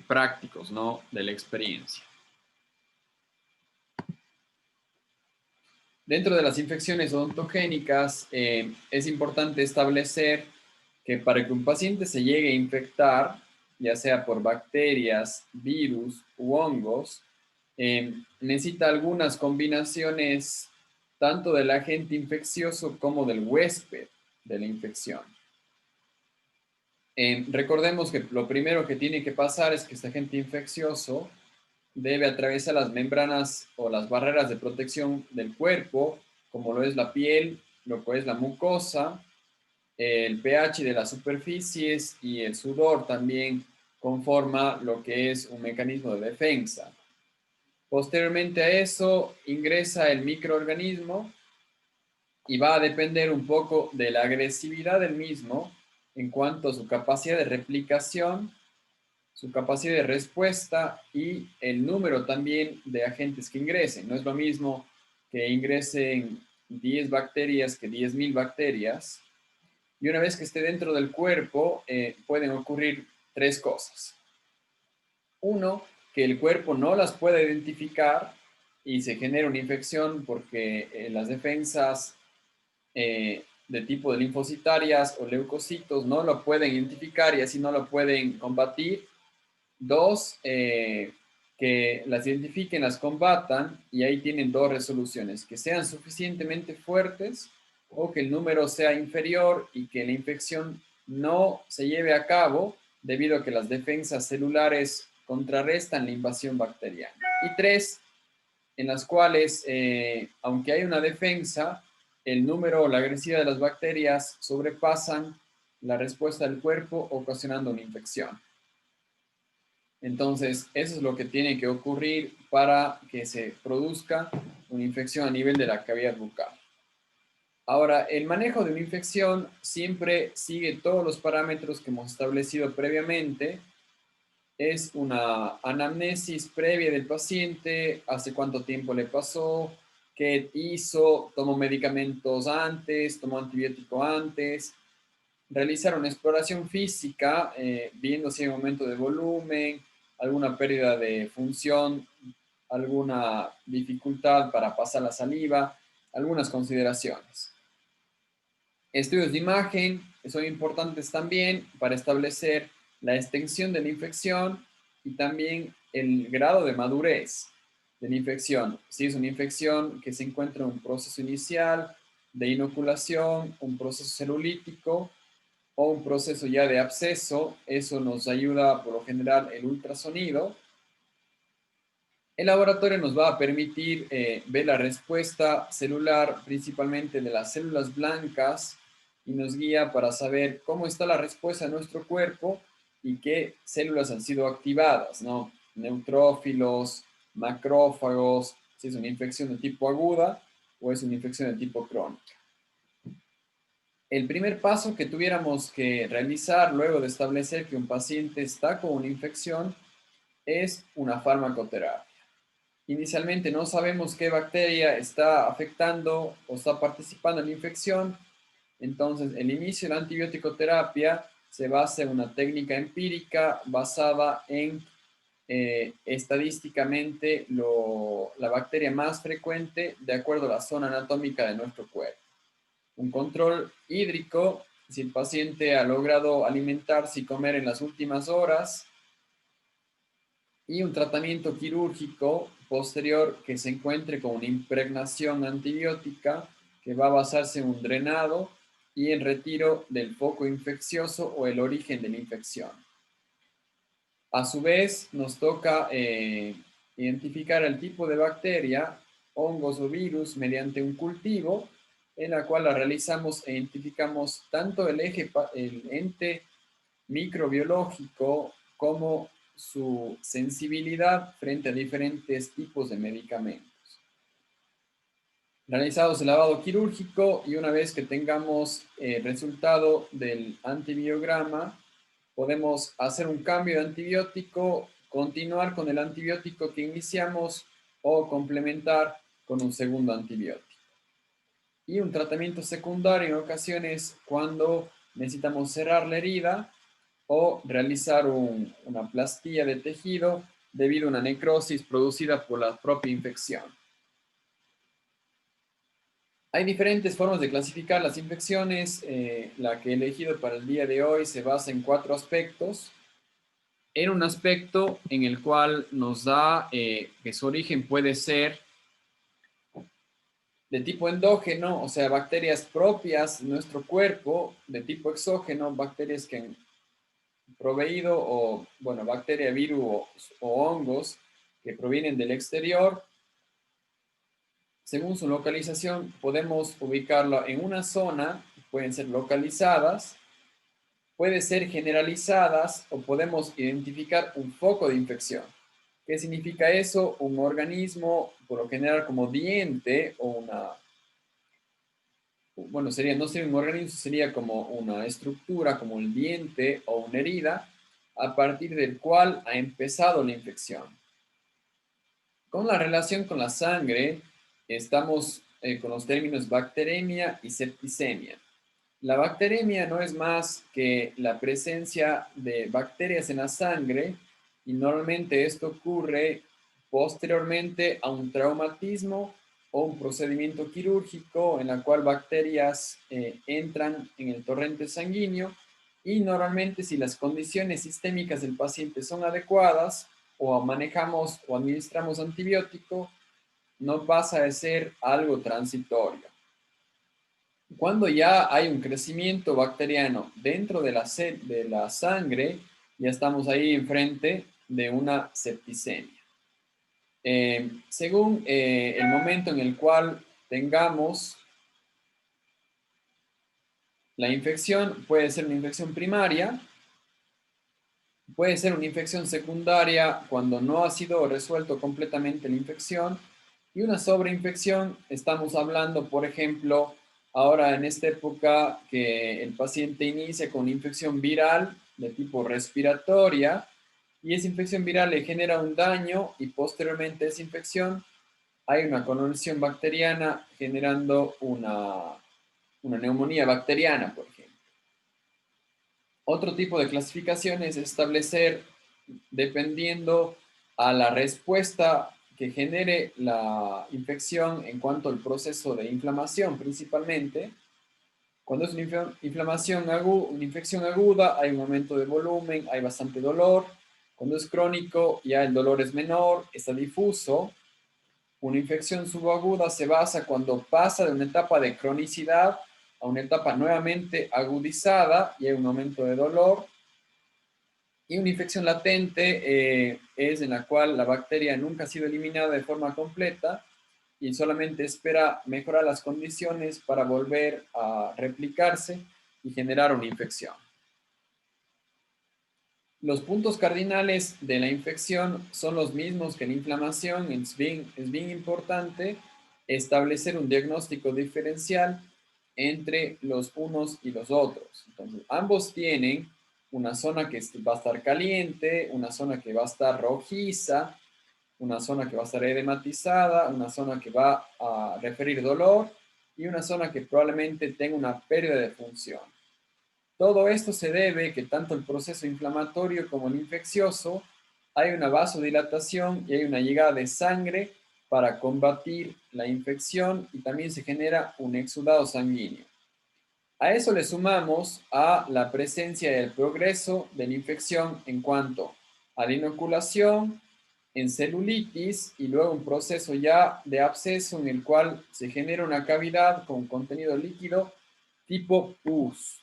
prácticos, ¿no? De la experiencia. Dentro de las infecciones odontogénicas, es importante establecer que para que un paciente se llegue a infectar, ya sea por bacterias, virus u hongos, necesita algunas combinaciones tanto del agente infeccioso como del huésped de la infección. Recordemos que lo primero que tiene que pasar es que este agente infeccioso debe atravesar las membranas o las barreras de protección del cuerpo, como lo es la piel, lo que es la mucosa, el pH de las superficies y el sudor también conforma lo que es un mecanismo de defensa. Posteriormente a eso ingresa el microorganismo y va a depender un poco de la agresividad del mismo en cuanto a su capacidad de replicación, su capacidad de respuesta y el número también de agentes que ingresen. No es lo mismo que ingresen 10 bacterias que 10.000 bacterias. Y una vez que esté dentro del cuerpo, pueden ocurrir tres cosas. Uno, que el cuerpo no las pueda identificar y se genera una infección porque las defensas de tipo de linfocitarias o leucocitos no lo pueden identificar y así no lo pueden combatir. Dos, que las identifiquen, las combatan y ahí tienen dos resoluciones, que sean suficientemente fuertes o que el número sea inferior y que la infección no se lleve a cabo debido a que las defensas celulares contrarrestan la invasión bacteriana. Y tres, en las cuales, aunque hay una defensa, el número o la agresividad de las bacterias sobrepasan la respuesta del cuerpo, ocasionando una infección. Entonces, eso es lo que tiene que ocurrir para que se produzca una infección a nivel de la cavidad bucal. Ahora, el manejo de una infección siempre sigue todos los parámetros que hemos establecido previamente. Es una anamnesis previa del paciente, hace cuánto tiempo le pasó, qué hizo, tomó medicamentos antes, tomó antibiótico antes, realizar una exploración física, viendo si hay un aumento de volumen, alguna pérdida de función, alguna dificultad para pasar la saliva, algunas consideraciones. Estudios de imagen son importantes también para establecer la extensión de la infección y también el grado de madurez de la infección. Si es una infección que se encuentra en un proceso inicial de inoculación, un proceso celulítico o un proceso ya de absceso, eso nos ayuda por lo general el ultrasonido. El laboratorio nos va a permitir ver la respuesta celular, principalmente de las células blancas, y nos guía para saber cómo está la respuesta de nuestro cuerpo y qué células han sido activadas, ¿no? Neutrófilos, macrófagos, si es una infección de tipo aguda o es una infección de tipo crónica. El primer paso que tuviéramos que realizar luego de establecer que un paciente está con una infección es una farmacoterapia. Inicialmente no sabemos qué bacteria está afectando o está participando en la infección, entonces el inicio de la antibiótico-terapia se basa en una técnica empírica basada en estadísticamente la bacteria más frecuente de acuerdo a la zona anatómica de nuestro cuerpo. Un control hídrico, si el paciente ha logrado alimentarse y comer en las últimas horas, y un tratamiento quirúrgico posterior que se encuentre con una impregnación antibiótica que va a basarse en un drenado y el retiro del foco infeccioso o el origen de la infección. A su vez, nos toca identificar el tipo de bacteria, hongos o virus mediante un cultivo en la cual la realizamos e identificamos tanto el ente microbiológico como su sensibilidad frente a diferentes tipos de medicamentos. Realizamos el lavado quirúrgico y una vez que tengamos el resultado del antibiograma, podemos hacer un cambio de antibiótico, continuar con el antibiótico que iniciamos o complementar con un segundo antibiótico. Y un tratamiento secundario en ocasiones cuando necesitamos cerrar la herida o realizar una plastía de tejido debido a una necrosis producida por la propia infección. Hay diferentes formas de clasificar las infecciones. La que he elegido para el día de hoy se basa en 4 aspectos. En un aspecto en el cual nos da que su origen puede ser de tipo endógeno, o sea, bacterias propias de nuestro cuerpo, de tipo exógeno, bacterias que han proveído, o bueno, bacteria, virus o hongos que provienen del exterior. Según su localización, podemos ubicarlo en una zona, pueden ser localizadas, puede ser generalizadas o podemos identificar un foco de infección. ¿Qué significa eso? Un organismo, por lo general como diente o bueno, no sería un organismo, sería como una estructura, como el diente o una herida, a partir del cual ha empezado la infección. Con la relación con la sangre, estamos con los términos bacteremia y septicemia. La bacteremia no es más que la presencia de bacterias en la sangre y normalmente esto ocurre posteriormente a un traumatismo o un procedimiento quirúrgico en la cual bacterias entran en el torrente sanguíneo y normalmente si las condiciones sistémicas del paciente son adecuadas o manejamos o administramos antibiótico, no pasa de ser algo transitorio. Cuando ya hay un crecimiento bacteriano dentro de la sangre, ya estamos ahí enfrente de una septicemia. Según el momento en el cual tengamos la infección, puede ser una infección primaria, puede ser una infección secundaria cuando no ha sido resuelto completamente la infección, y una sobreinfección, estamos hablando, por ejemplo, ahora en esta época que el paciente inicia con una infección viral de tipo respiratoria y esa infección viral le genera un daño y posteriormente a esa infección hay una colonización bacteriana generando una neumonía bacteriana, por ejemplo. Otro tipo de clasificación es establecer, dependiendo a la respuesta que genere la infección en cuanto al proceso de inflamación principalmente. Cuando es una una infección aguda, hay un aumento de volumen, hay bastante dolor. Cuando es crónico, ya el dolor es menor, está difuso. Una infección subaguda se basa cuando pasa de una etapa de cronicidad a una etapa nuevamente agudizada y hay un aumento de dolor. Y una infección latente es en la cual la bacteria nunca ha sido eliminada de forma completa y solamente espera mejorar las condiciones para volver a replicarse y generar una infección. Los puntos cardinales de la infección son los mismos que la inflamación. Es bien importante establecer un diagnóstico diferencial entre los unos y los otros. Entonces, ambos tienen una zona que va a estar caliente, una zona que va a estar rojiza, una zona que va a estar edematizada, una zona que va a referir dolor y una zona que probablemente tenga una pérdida de función. Todo esto se debe que tanto el proceso inflamatorio como el infeccioso hay una vasodilatación y hay una llegada de sangre para combatir la infección y también se genera un exudado sanguíneo. A eso le sumamos a la presencia del progreso de la infección en cuanto a la inoculación, en celulitis y luego un proceso ya de absceso en el cual se genera una cavidad con contenido líquido tipo pus.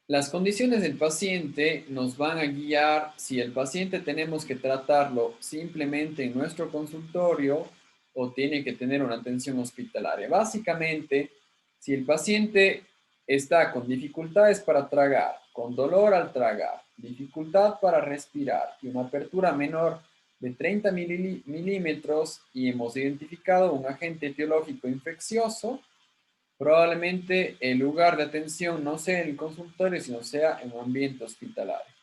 Las condiciones del paciente nos van a guiar si el paciente tenemos que tratarlo simplemente en nuestro consultorio o tiene que tener una atención hospitalaria. Básicamente, si el paciente está con dificultades para tragar, con dolor al tragar, dificultad para respirar y una apertura menor de 30 milímetros y hemos identificado un agente etiológico infeccioso, probablemente el lugar de atención no sea en el consultorio, sino sea en un ambiente hospitalario.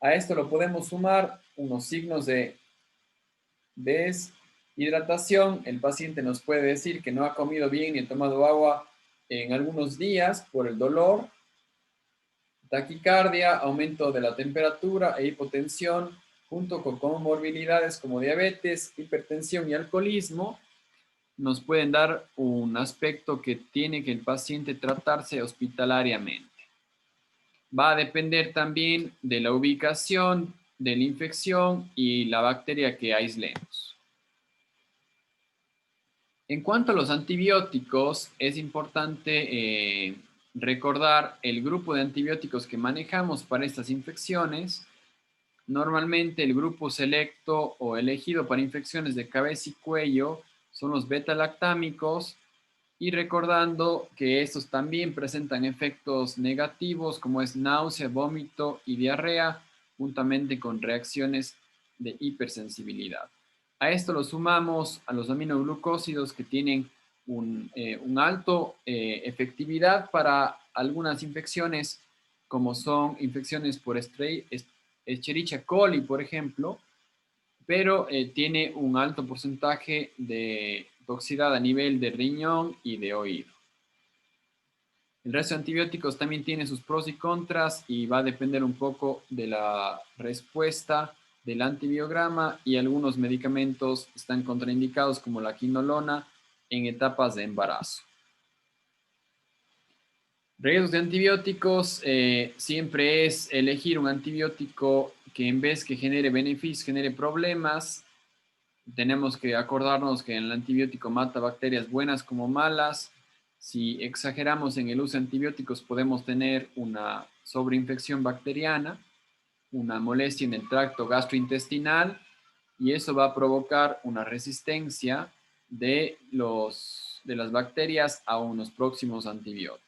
A esto lo podemos sumar unos signos de deshidratación. El paciente nos puede decir que no ha comido bien ni ha tomado agua en algunos días por el dolor. Taquicardia, aumento de la temperatura e hipotensión, junto con comorbilidades como diabetes, hipertensión y alcoholismo, nos pueden dar un aspecto que tiene que el paciente tratarse hospitalariamente. Va a depender también de la ubicación de la infección y la bacteria que aislemos. En cuanto a los antibióticos, es importante recordar el grupo de antibióticos que manejamos para estas infecciones. Normalmente el grupo selecto o elegido para infecciones de cabeza y cuello son los beta-lactámicos, y recordando que estos también presentan efectos negativos como es náusea, vómito y diarrea, juntamente con reacciones de hipersensibilidad. A esto lo sumamos a los aminoglucósidos que tienen un alto efectividad para algunas infecciones como son infecciones por Escherichia coli, por ejemplo, pero tiene un alto porcentaje de toxicidad a nivel de riñón y de oído. El resto de antibióticos también tiene sus pros y contras y va a depender un poco de la respuesta del antibiograma, y algunos medicamentos están contraindicados como la quinolona en etapas de embarazo. Riesgos de antibióticos, siempre es elegir un antibiótico que en vez que genere beneficios, genere problemas. Tenemos que acordarnos que el antibiótico mata bacterias buenas como malas. Si exageramos en el uso de antibióticos, podemos tener una sobreinfección bacteriana, una molestia en el tracto gastrointestinal, y eso va a provocar una resistencia de las bacterias a unos próximos antibióticos.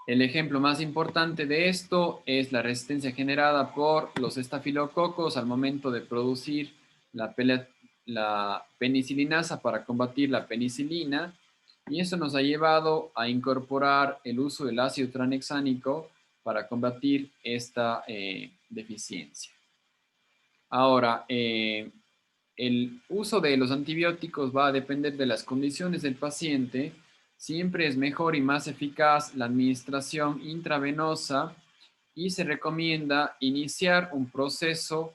El ejemplo más importante de esto es la resistencia generada por los estafilococos al momento de producir la penicilinasa para combatir la penicilina, y eso nos ha llevado a incorporar el uso del ácido tranexámico para combatir esta deficiencia. Ahora, el uso de los antibióticos va a depender de las condiciones del paciente. Siempre es mejor y más eficaz la administración intravenosa, y se recomienda iniciar un proceso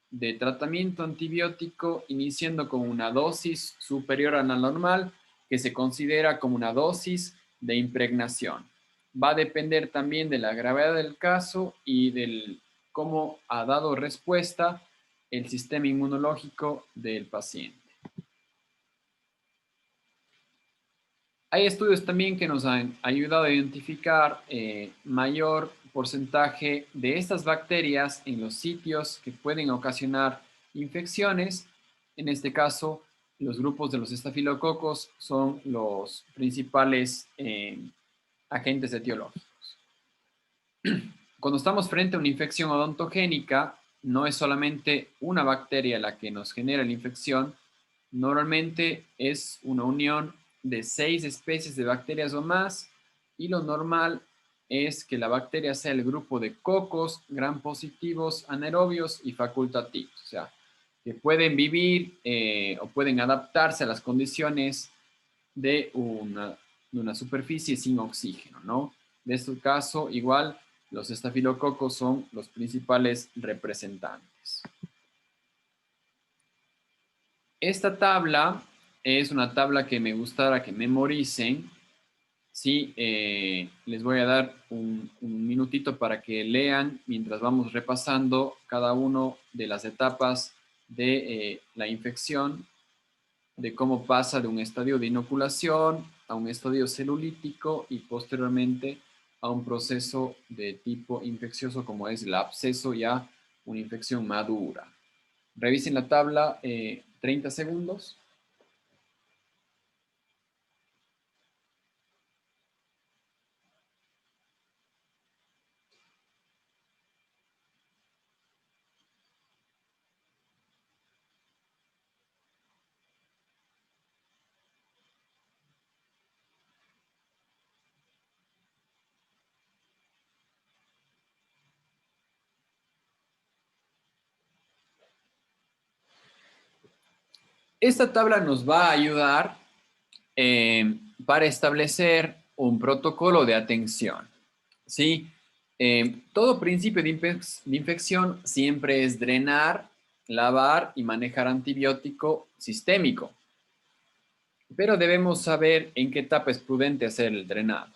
de tratamiento antibiótico iniciando con una dosis superior a la normal, que se considera como una dosis de impregnación. Va a depender también de la gravedad del caso y del cómo ha dado respuesta el sistema inmunológico del paciente. Hay estudios también que nos han ayudado a identificar mayor porcentaje de estas bacterias en los sitios que pueden ocasionar infecciones. En este caso, los grupos de los estafilococos son los principales agentes etiológicos. Cuando estamos frente a una infección odontogénica, no es solamente una bacteria la que nos genera la infección. Normalmente es una unión de 6 especies de bacterias o más, y lo normal es que la bacteria sea el grupo de cocos gram positivos, anaerobios y facultativos, o sea, que pueden vivir o pueden adaptarse a las condiciones de una superficie sin oxígeno, ¿no? De este caso, igual, los estafilococos son los principales representantes. Esta tabla es una tabla que me gustará que memoricen. Sí, les voy a dar un minutito para que lean mientras vamos repasando cada una de las etapas de la infección, de cómo pasa de un estadio de inoculación a un estadio celulítico y posteriormente a un proceso de tipo infeccioso como es el absceso, ya una infección madura. Revisen la tabla 30 segundos. Esta tabla nos va a ayudar para establecer un protocolo de atención. ¿Sí? Todo principio de infección siempre es drenar, lavar y manejar antibiótico sistémico. Pero debemos saber en qué etapa es prudente hacer el drenado.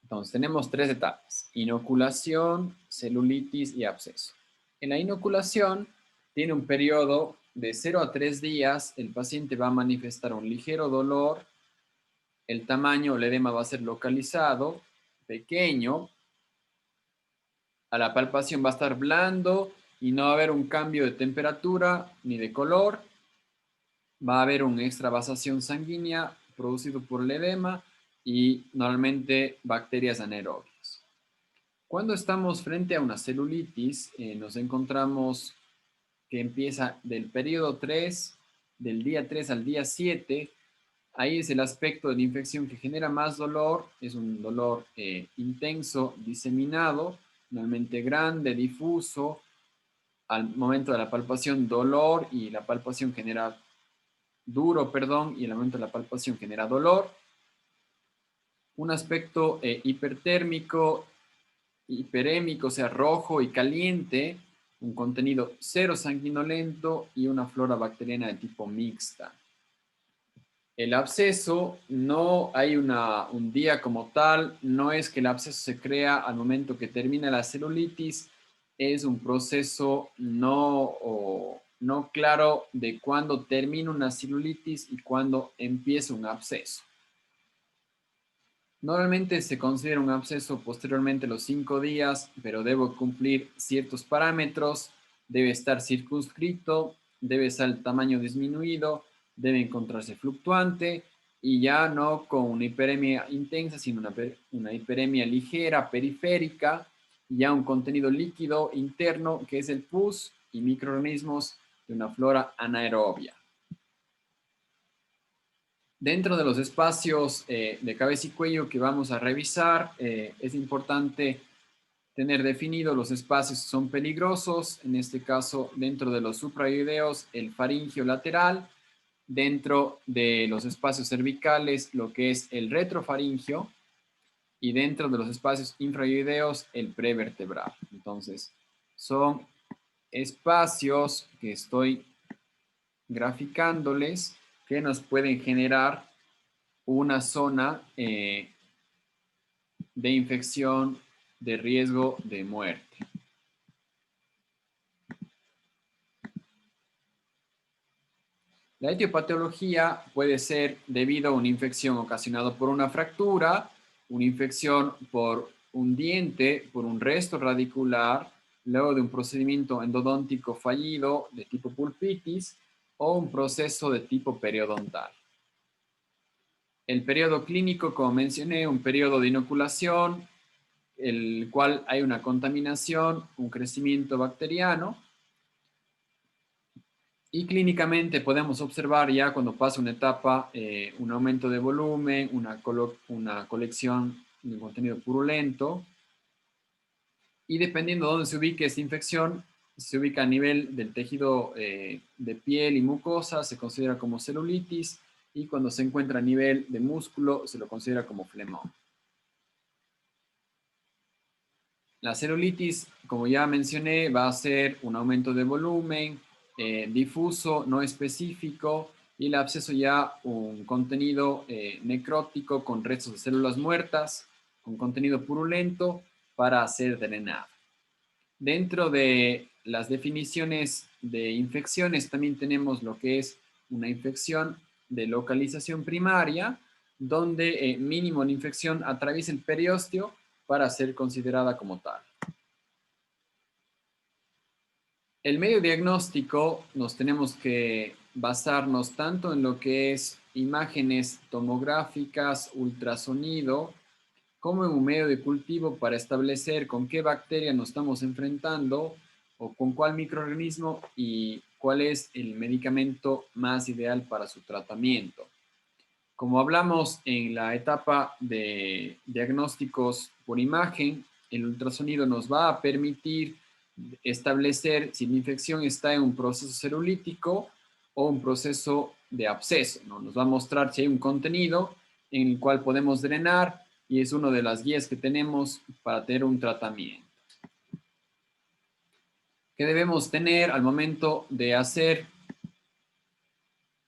Entonces, tenemos tres etapas: inoculación, celulitis y absceso. En la inoculación tiene un periodo de 0 a 3 días. El paciente va a manifestar un ligero dolor. El tamaño del edema va a ser localizado, pequeño. A la palpación va a estar blando y no va a haber un cambio de temperatura ni de color. Va a haber una extravasación sanguínea producido por el edema y normalmente bacterias anaerobias. Cuando estamos frente a una celulitis, nos encontramos que empieza del periodo 3, del día 3 al día 7. Ahí es el aspecto de la infección que genera más dolor. Es un dolor intenso, diseminado, normalmente grande, difuso. Al momento de la palpación, dolor, y la palpación genera duro, perdón, y el momento de la palpación genera dolor. Un aspecto hipertérmico, hiperémico, o sea, rojo y caliente, un contenido cero sanguinolento y una flora bacteriana de tipo mixta. El absceso, no hay un día como tal, no es que el absceso se crea al momento que termina la celulitis, es un proceso no claro de cuándo termina una celulitis y cuándo empieza un absceso. Normalmente se considera un absceso posteriormente a los 5 días, pero debo cumplir ciertos parámetros. Debe estar circunscrito, debe ser el tamaño disminuido, debe encontrarse fluctuante y ya no con una hiperemia intensa, sino una hiperemia ligera, periférica, y ya un contenido líquido interno que es el pus y microorganismos de una flora anaerobia. Dentro de los espacios de cabeza y cuello que vamos a revisar, es importante tener definido los espacios que son peligrosos. En este caso, dentro de los suprayoideos, el faringio lateral. Dentro de los espacios cervicales, lo que es el retrofaringio. Y dentro de los espacios infrayoideos, el prevertebral. Entonces, son espacios que estoy graficándoles que nos pueden generar una zona de infección de riesgo de muerte. La etiopatología puede ser debido a una infección ocasionada por una fractura, una infección por un diente, por un resto radicular, luego de un procedimiento endodóntico fallido de tipo pulpitis o un proceso de tipo periodontal. El periodo clínico, como mencioné, un periodo de inoculación, el cual hay una contaminación, un crecimiento bacteriano. Y clínicamente podemos observar ya cuando pasa una etapa, un aumento de volumen, una colección de contenido purulento. Y dependiendo de dónde se ubique esta infección, se ubica a nivel del tejido de piel y mucosa, se considera como celulitis, y cuando se encuentra a nivel de músculo, se lo considera como flemón. La celulitis, como ya mencioné, va a ser un aumento de volumen, difuso, no específico, y el absceso ya un contenido necrótico con restos de células muertas, con contenido purulento para ser drenado. Dentro de las definiciones de infecciones también tenemos lo que es una infección de localización primaria, donde mínimo la infección atraviesa el periósteo para ser considerada como tal. El medio diagnóstico nos tenemos que basarnos tanto en lo que es imágenes tomográficas, ultrasonido, como en un medio de cultivo para establecer con qué bacteria nos estamos enfrentando o con cuál microorganismo y cuál es el medicamento más ideal para su tratamiento. Como hablamos en la etapa de diagnósticos por imagen, el ultrasonido nos va a permitir establecer si la infección está en un proceso celulítico o un proceso de absceso, ¿no? Nos va a mostrar si hay un contenido en el cual podemos drenar y es una de las guías que tenemos para tener un tratamiento. ¿Qué debemos tener al momento de hacer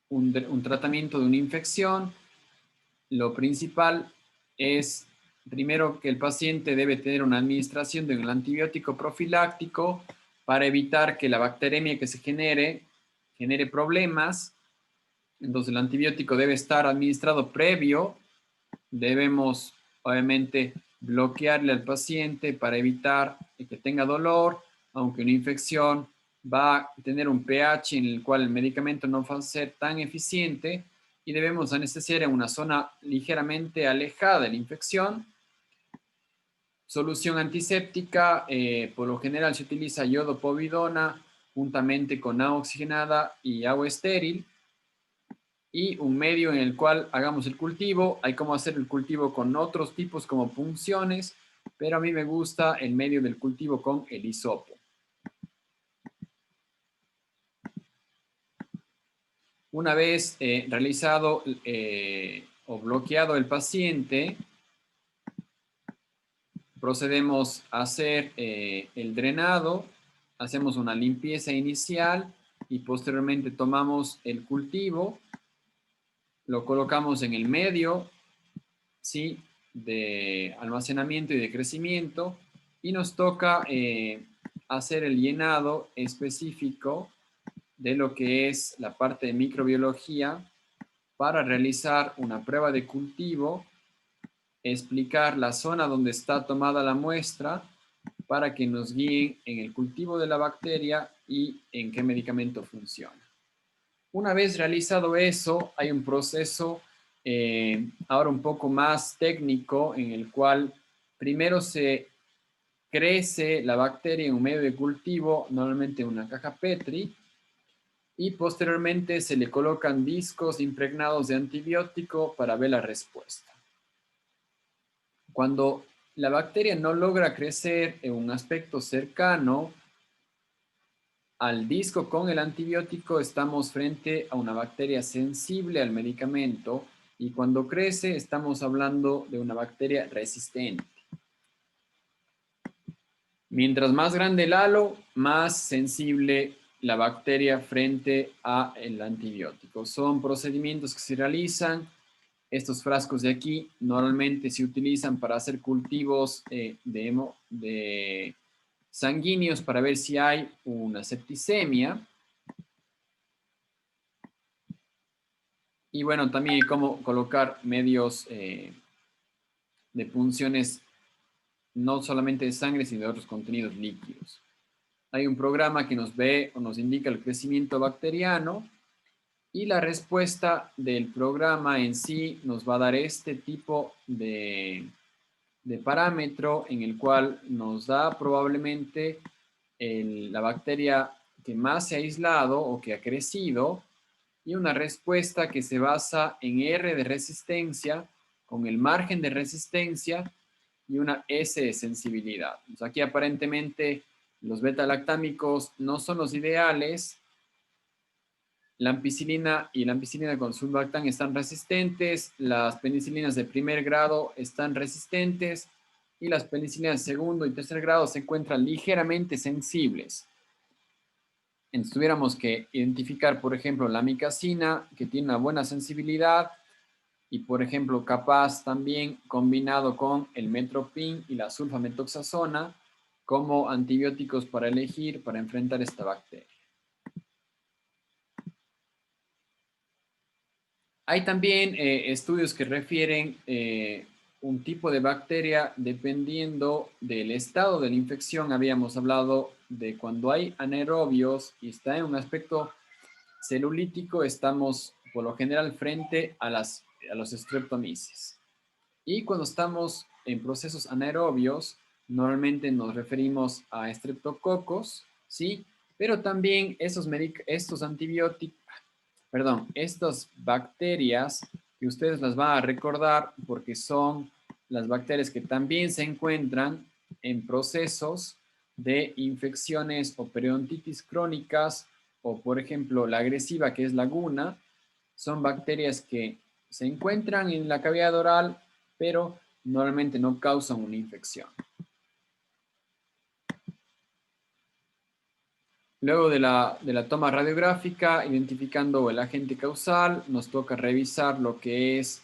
un tratamiento de una infección? Lo principal es, primero, que el paciente debe tener una administración de un antibiótico profiláctico para evitar que la bacteremia que se genere problemas. Entonces, el antibiótico debe estar administrado previo. Debemos, obviamente, bloquearle al paciente para evitar que tenga dolor, aunque una infección va a tener un pH en el cual el medicamento no va a ser tan eficiente, y debemos anestesiar en una zona ligeramente alejada de la infección. Solución antiséptica, por lo general se utiliza yodo-povidona juntamente con agua oxigenada y agua estéril, y un medio en el cual hagamos el cultivo. Hay como hacer el cultivo con otros tipos como punciones, pero a mí me gusta el medio del cultivo con el hisopo. Una vez realizado o bloqueado el paciente, procedemos a hacer el drenado, hacemos una limpieza inicial y posteriormente tomamos el cultivo, lo colocamos en el medio, ¿sí?, de almacenamiento y de crecimiento, y nos toca hacer el llenado específico de lo que es la parte de microbiología para realizar una prueba de cultivo, explicar la zona donde está tomada la muestra para que nos guíen en el cultivo de la bacteria y en qué medicamento funciona. Una vez realizado eso, hay un proceso ahora un poco más técnico en el cual primero se crece la bacteria en un medio de cultivo, normalmente en una caja Petri, y posteriormente se le colocan discos impregnados de antibiótico para ver la respuesta. Cuando la bacteria no logra crecer en un aspecto cercano al disco con el antibiótico, estamos frente a una bacteria sensible al medicamento, y cuando crece estamos hablando de una bacteria resistente. Mientras más grande el halo, más sensible la bacteria frente al antibiótico. Son procedimientos que se realizan. Estos frascos de aquí normalmente se utilizan para hacer cultivos de sanguíneos para ver si hay una septicemia. Y bueno, también cómo colocar medios de punciones no solamente de sangre, sino de otros contenidos líquidos. Hay un programa que nos ve o nos indica el crecimiento bacteriano, y la respuesta del programa en sí nos va a dar este tipo de parámetro en el cual nos da probablemente la bacteria que más se ha aislado o que ha crecido, y una respuesta que se basa en R de resistencia con el margen de resistencia y una S de sensibilidad. Entonces aquí aparentemente los beta-lactámicos no son los ideales. La ampicilina y la ampicilina con sulbactam están resistentes, las penicilinas de primer grado están resistentes, y las penicilinas de segundo y tercer grado se encuentran ligeramente sensibles. Entonces tuviéramos que identificar, por ejemplo, la amicacina, que tiene una buena sensibilidad, y por ejemplo, capaz también combinado con el metropin y la sulfametoxazona como antibióticos para elegir para enfrentar esta bacteria. Hay también estudios que refieren un tipo de bacteria dependiendo del estado de la infección. Habíamos hablado de cuando hay anaerobios y está en un aspecto celulítico, estamos por lo general frente a los streptomyces. Y cuando estamos en procesos anaerobios, normalmente nos referimos a estreptococos, ¿sí? Pero también estos antibióticos, perdón, estas bacterias que ustedes las van a recordar porque son las bacterias que también se encuentran en procesos de infecciones o periodontitis crónicas, o por ejemplo la agresiva, que es la guna. Son bacterias que se encuentran en la cavidad oral, pero normalmente no causan una infección. Luego de la toma radiográfica, identificando el agente causal, nos toca revisar lo que es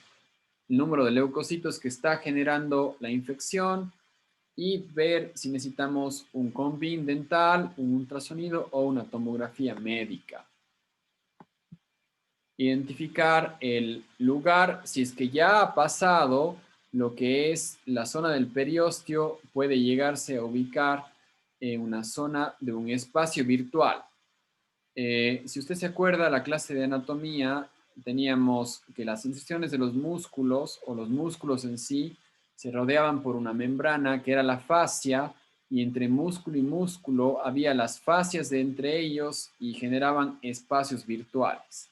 el número de leucocitos que está generando la infección y ver si necesitamos un combin dental, un ultrasonido o una tomografía médica. Identificar el lugar, si es que ya ha pasado lo que es la zona del periósteo, puede llegarse a ubicar en una zona de un espacio virtual. Si usted se acuerda, la clase de anatomía, teníamos que las incisiones de los músculos o los músculos en sí se rodeaban por una membrana que era la fascia, y entre músculo y músculo había las fascias de entre ellos y generaban espacios virtuales.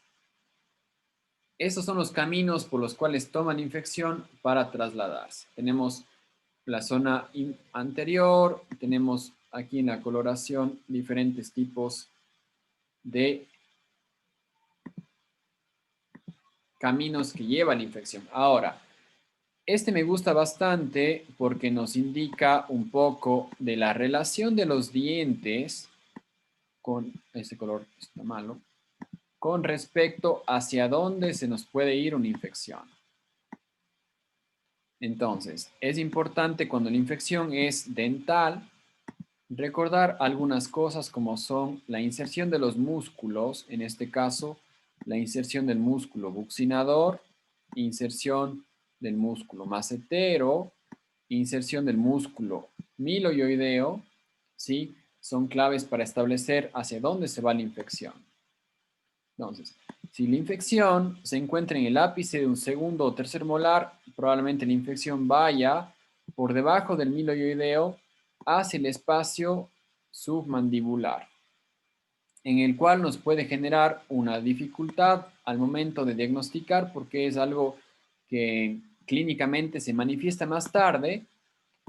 Esos son los caminos por los cuales toman infección para trasladarse. Tenemos la zona anterior, tenemos aquí en la coloración diferentes tipos de caminos que lleva la infección. Ahora, este me gusta bastante porque nos indica un poco de la relación de los dientes con, este color está malo, con respecto hacia dónde se nos puede ir una infección. Entonces, es importante cuando la infección es dental, recordar algunas cosas como son la inserción de los músculos, en este caso, la inserción del músculo buccinador, inserción del músculo macetero, inserción del músculo miloioideo, ¿sí? Son claves para establecer hacia dónde se va la infección. Entonces, si la infección se encuentra en el ápice de un segundo o tercer molar, probablemente la infección vaya por debajo del miloioideo hacia el espacio submandibular, en el cual nos puede generar una dificultad al momento de diagnosticar porque es algo que clínicamente se manifiesta más tarde,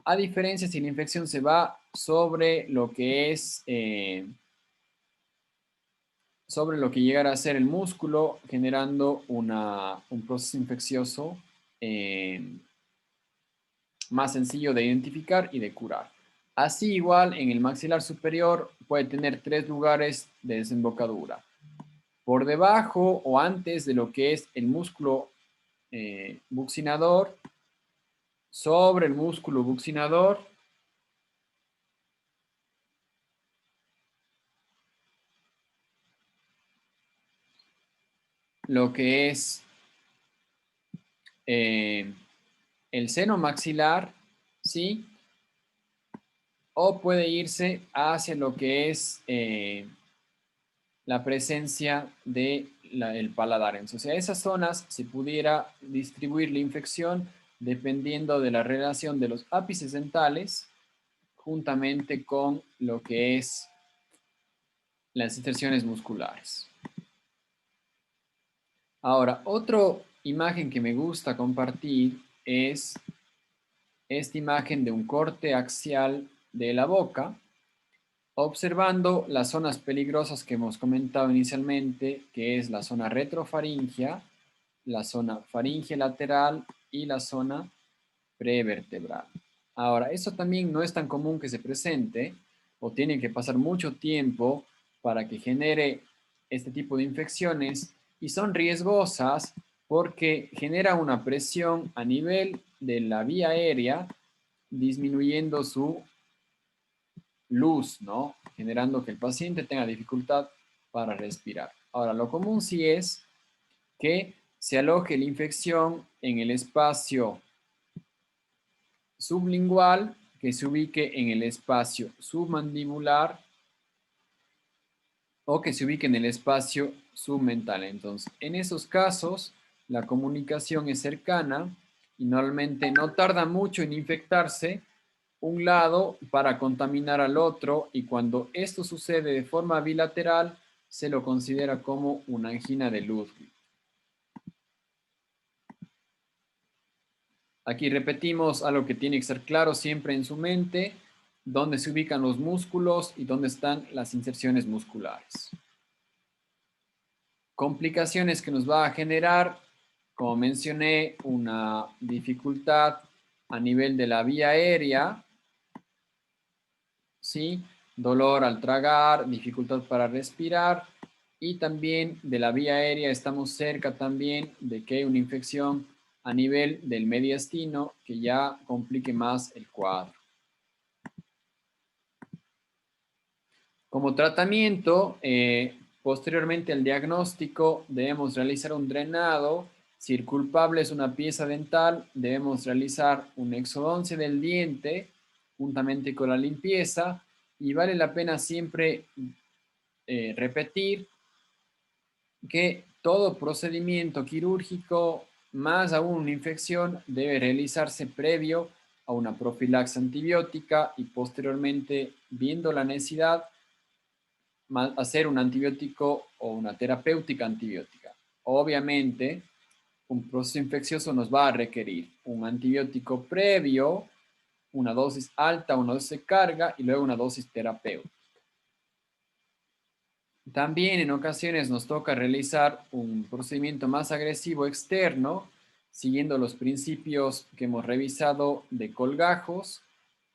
a diferencia si la infección se va sobre lo que es sobre lo que llegara a ser el músculo, generando un proceso infeccioso más sencillo de identificar y de curar. Así igual en el maxilar superior puede tener 3 lugares de desembocadura. Por debajo o antes de lo que es el músculo buccinador, sobre el músculo buccinador, lo que es el seno maxilar, ¿sí? O puede irse hacia lo que es la presencia del paladar. Entonces, a esas zonas se pudiera distribuir la infección dependiendo de la relación de los ápices dentales juntamente con lo que es las inserciones musculares. Ahora, otra imagen que me gusta compartir es esta imagen de un corte axial de la boca, observando las zonas peligrosas que hemos comentado inicialmente, que es la zona retrofaringea, la zona faringe lateral y la zona prevertebral. Ahora, eso también no es tan común que se presente o tiene que pasar mucho tiempo para que genere este tipo de infecciones y son riesgosas porque genera una presión a nivel de la vía aérea disminuyendo su luz, ¿no? Generando que el paciente tenga dificultad para respirar. Ahora, lo común sí es que se aloje la infección en el espacio sublingual, que se ubique en el espacio submandibular o que se ubique en el espacio submental. Entonces, en esos casos, la comunicación es cercana y normalmente no tarda mucho en infectarse un lado para contaminar al otro, y cuando esto sucede de forma bilateral, se lo considera como una angina de Ludwig. Aquí repetimos algo que tiene que ser claro siempre en su mente: dónde se ubican los músculos y dónde están las inserciones musculares. Complicaciones que nos va a generar, como mencioné, una dificultad a nivel de la vía aérea, ¿sí? Dolor al tragar, dificultad para respirar, y también de la vía aérea estamos cerca también de que hay una infección a nivel del mediastino que ya complique más el cuadro. Como tratamiento, posteriormente al diagnóstico, debemos realizar un drenado. Si el culpable es una pieza dental, debemos realizar un exodoncia del diente juntamente con la limpieza, y vale la pena siempre repetir que todo procedimiento quirúrgico, más aún una infección, debe realizarse previo a una profilaxis antibiótica y posteriormente, viendo la necesidad, hacer un antibiótico o una terapéutica antibiótica. Obviamente, un proceso infeccioso nos va a requerir un antibiótico previo, una dosis alta, una dosis de carga y luego una dosis terapéutica. También en ocasiones nos toca realizar un procedimiento más agresivo externo, siguiendo los principios que hemos revisado de colgajos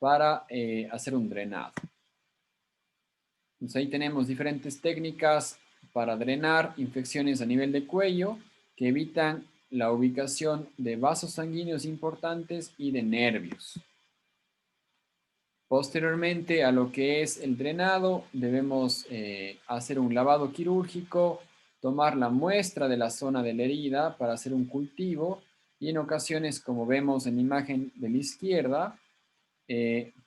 para hacer un drenado. Entonces ahí tenemos diferentes técnicas para drenar infecciones a nivel de cuello que evitan la ubicación de vasos sanguíneos importantes y de nervios. Posteriormente a lo que es el drenado, debemos hacer un lavado quirúrgico, tomar la muestra de la zona de la herida para hacer un cultivo, y en ocasiones, como vemos en la imagen de la izquierda,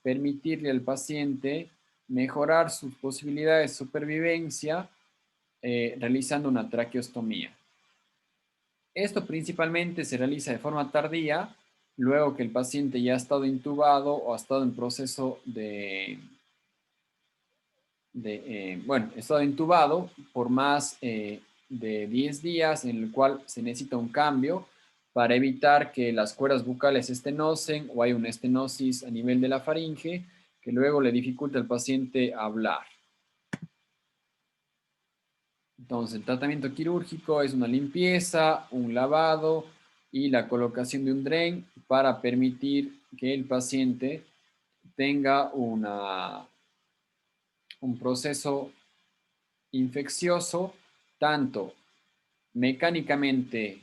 permitirle al paciente mejorar sus posibilidades de supervivencia realizando una traqueostomía. Esto principalmente se realiza de forma tardía, luego que el paciente ya ha estado intubado o ha estado en proceso bueno, ha estado intubado por más de 10 días, en el cual se necesita un cambio para evitar que las cuerdas bucales estenosen o hay una estenosis a nivel de la faringe que luego le dificulta al paciente hablar. Entonces, el tratamiento quirúrgico es una limpieza, un lavado y la colocación de un dren para permitir que el paciente tenga un proceso infeccioso tanto mecánicamente